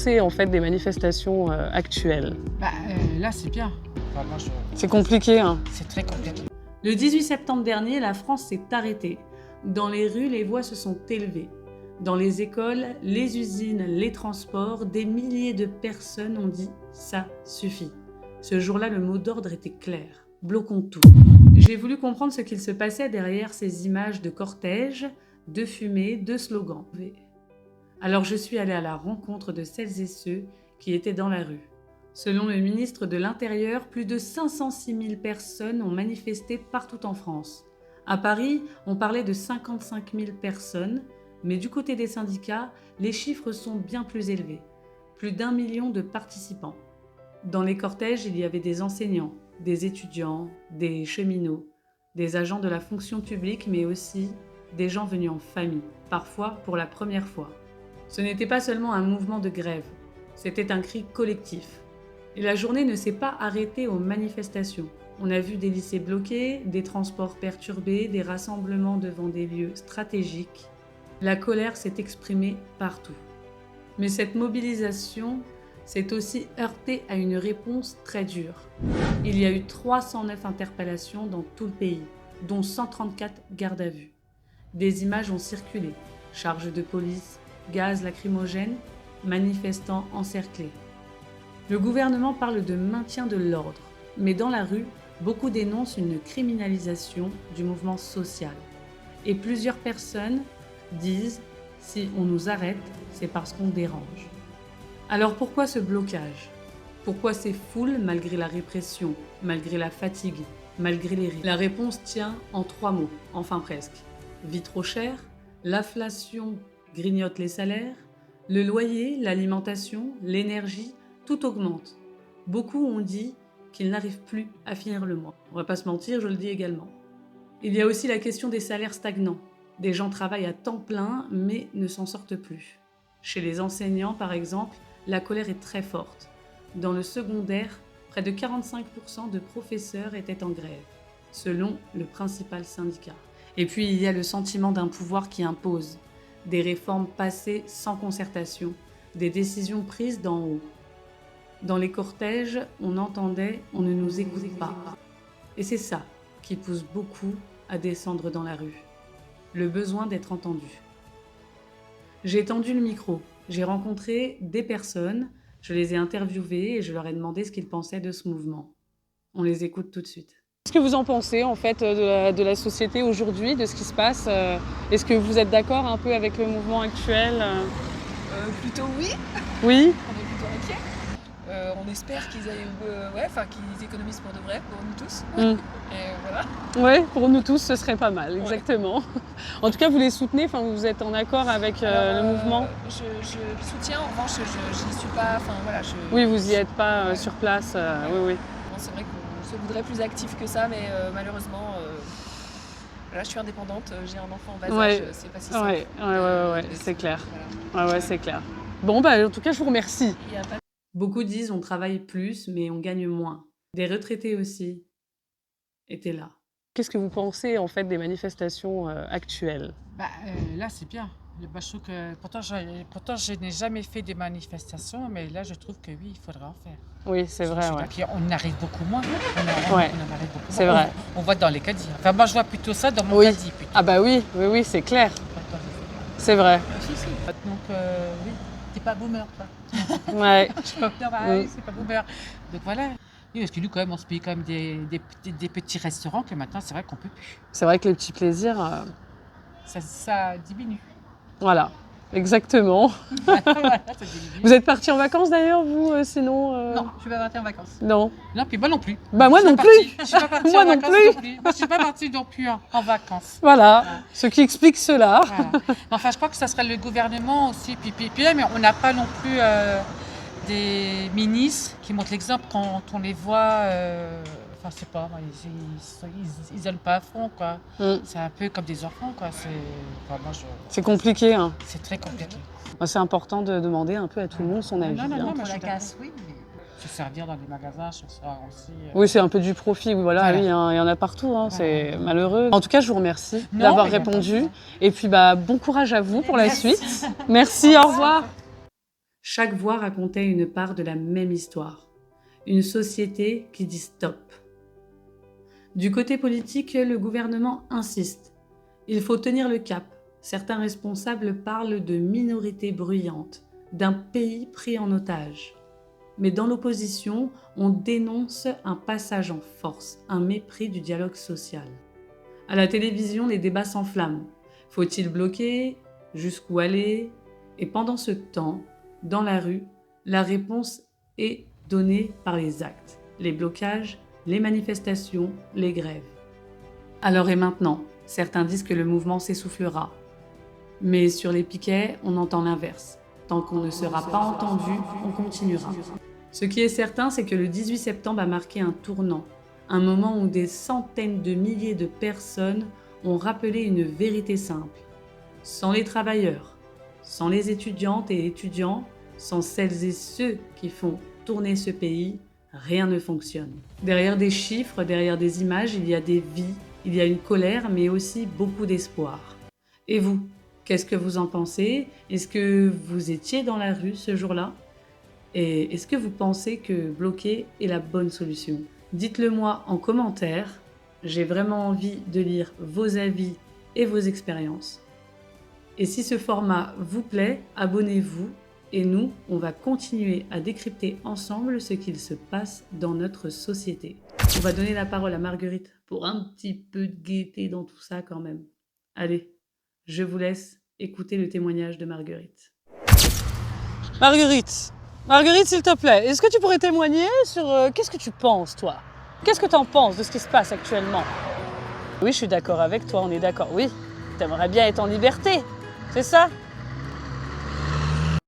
pensez en fait des manifestations actuelles? Là, c'est bien. Enfin, C'est compliqué, hein? c'est très compliqué. Le 18 septembre dernier, la France s'est arrêtée. Dans les rues, les voix se sont élevées. Dans les écoles, les usines, les transports, des milliers de personnes ont dit « ça suffit ». Ce jour-là, le mot d'ordre était clair. Bloquons tout. J'ai voulu comprendre ce qu'il se passait derrière ces images de cortèges, de fumée, de slogans. Alors je suis allée à la rencontre de celles et ceux qui étaient dans la rue. Selon le ministre de l'Intérieur, plus de 506 000 personnes ont manifesté partout en France. À Paris, on parlait de 55 000 personnes, mais du côté des syndicats, les chiffres sont bien plus élevés. Plus d'1 million de participants. Dans les cortèges, il y avait des enseignants, des étudiants, des cheminots, des agents de la fonction publique, mais aussi des gens venus en famille, parfois pour la première fois. Ce n'était pas seulement un mouvement de grève, c'était un cri collectif. Et la journée ne s'est pas arrêtée aux manifestations. On a vu des lycées bloqués, des transports perturbés, des rassemblements devant des lieux stratégiques. La colère s'est exprimée partout. Mais cette mobilisation s'est aussi heurtée à une réponse très dure. Il y a eu 309 interpellations dans tout le pays, dont 134 gardes à vue. Des images ont circulé, charges de police, gaz lacrymogène, manifestants encerclés. Le gouvernement parle de maintien de l'ordre, mais dans la rue, beaucoup dénoncent une criminalisation du mouvement social. Et plusieurs personnes disent « si on nous arrête, c'est parce qu'on dérange ». Alors pourquoi ce blocage? Pourquoi ces foules malgré la répression, malgré la fatigue, malgré les risques? La réponse tient en 3 mots, enfin presque. Vie trop chère, l'inflation grignote les salaires, le loyer, l'alimentation, l'énergie, tout augmente. Beaucoup ont dit qu'ils n'arrivent plus à finir le mois. On va pas se mentir, je le dis également. Il y a aussi la question des salaires stagnants. Des gens travaillent à temps plein, mais ne s'en sortent plus. Chez les enseignants, par exemple, la colère est très forte. Dans le secondaire, près de 45% de professeurs étaient en grève, selon le principal syndicat. Et puis, il y a le sentiment d'un pouvoir qui impose. Des réformes passées sans concertation, des décisions prises d'en haut. Dans les cortèges, on entendait « on ne nous écoute pas ». Et c'est ça qui pousse beaucoup à descendre dans la rue. Le besoin d'être entendu. J'ai tendu le micro, j'ai rencontré des personnes, je les ai interviewées et je leur ai demandé ce qu'ils pensaient de ce mouvement. On les écoute tout de suite. Qu'est-ce que vous en pensez en fait de la société aujourd'hui, de ce qui se passe? Est-ce que vous êtes d'accord un peu avec le mouvement actuel? Plutôt oui, Oui? on est plutôt inquiets. On espère qu'ils qu'ils économisent pour de vrai, pour nous tous. Et voilà. Oui, pour nous tous, ce serait pas mal, exactement. Ouais. En tout cas, vous les soutenez, vous êtes en accord avec le mouvement? Je le soutiens, en revanche, je n'y suis pas. Oui, vous n'y êtes pas sur place, oui. Bon, c'est vrai qu'on se voudrait plus actif que ça, mais malheureusement, là, je suis indépendante, j'ai un enfant en bas âge, c'est pas si simple. Ouais, c'est clair. Voilà. Ouais, c'est clair. Bon, en tout cas, je vous remercie. Il y a pas... Beaucoup disent on travaille plus, mais on gagne moins. Des retraités aussi étaient là. Qu'est-ce que vous pensez en fait des manifestations actuelles? Là, c'est bien. Je trouve que pourtant, je n'ai jamais fait de manifestation, mais là, je trouve que oui, il faudra en faire. Oui, c'est vrai. Ouais. Puis on arrive beaucoup moins. On en arrive beaucoup c'est moins. vrai. On voit dans les caddies. Enfin, moi, je vois plutôt ça dans mon caddie. Plutôt. Ah bah oui, c'est clair. C'est vrai. Donc, oui, t'es pas boomer, toi. Ouais. C'est pas boomer. Donc voilà. Oui, parce que nous, quand même, on se paye quand même des petits restaurants que maintenant, c'est vrai qu'on peut plus. C'est vrai que les petits plaisirs... Ça diminue. Voilà, exactement. Voilà, ça diminue. Vous êtes partis en vacances d'ailleurs, vous, sinon Non, je suis pas partie en vacances. Non. Non, puis moi non plus. Bah moi non plus. Je suis pas partie moi en non vacances plus. non plus. Moi, je suis pas partie non plus en vacances. Voilà, ce qui explique cela. Voilà. Enfin, je crois que ça serait le gouvernement aussi. Puis mais on n'a pas non plus des ministres qui montrent l'exemple quand on les voit. Enfin, c'est pas, ils donnent pas à fond, quoi. C'est un peu comme des enfants, quoi. C'est compliqué, hein. C'est très compliqué. C'est important de demander un peu à tout le monde son avis. Non, pour la casse, oui. Se servir dans les magasins, ce soir aussi. Oui, c'est un peu du profit, voilà. Oui, il y en a partout, hein. C'est malheureux. En tout cas, je vous remercie d'avoir répondu. Et puis, bon courage à vous pour la suite. Merci, au revoir. Chaque voix racontait une part de la même histoire. Une société qui dit stop. Du côté politique, le gouvernement insiste. Il faut tenir le cap. Certains responsables parlent de minorités bruyantes, d'un pays pris en otage. Mais dans l'opposition, on dénonce un passage en force, un mépris du dialogue social. À la télévision, les débats s'enflamment. Faut-il bloquer? Jusqu'où aller? Et pendant ce temps, dans la rue, la réponse est donnée par les actes, les blocages, les manifestations, les grèves. Alors et maintenant, certains disent que le mouvement s'essoufflera. Mais sur les piquets, on entend l'inverse. Tant qu'on ne sera pas entendu, on continuera. Ce qui est certain, c'est que le 18 septembre a marqué un tournant, un moment où des centaines de milliers de personnes ont rappelé une vérité simple. Sans les travailleurs, sans les étudiantes et étudiants, sans celles et ceux qui font tourner ce pays, rien ne fonctionne. Derrière des chiffres, derrière des images, il y a des vies, il y a une colère, mais aussi beaucoup d'espoir. Et vous, qu'est-ce que vous en pensez? Est-ce que vous étiez dans la rue ce jour-là? Et est-ce que vous pensez que bloquer est la bonne solution? Dites-le moi en commentaire. J'ai vraiment envie de lire vos avis et vos expériences. Et si ce format vous plaît, abonnez-vous et nous, on va continuer à décrypter ensemble ce qu'il se passe dans notre société. On va donner la parole à Marguerite pour un petit peu de gaieté dans tout ça quand même. Allez, je vous laisse écouter le témoignage de Marguerite. Marguerite, s'il te plaît, est-ce que tu pourrais témoigner sur qu'est-ce que tu penses, toi? Qu'est-ce que tu en penses de ce qui se passe actuellement? Oui, je suis d'accord avec toi, on est d'accord, oui. T'aimerais bien être en liberté, c'est ça?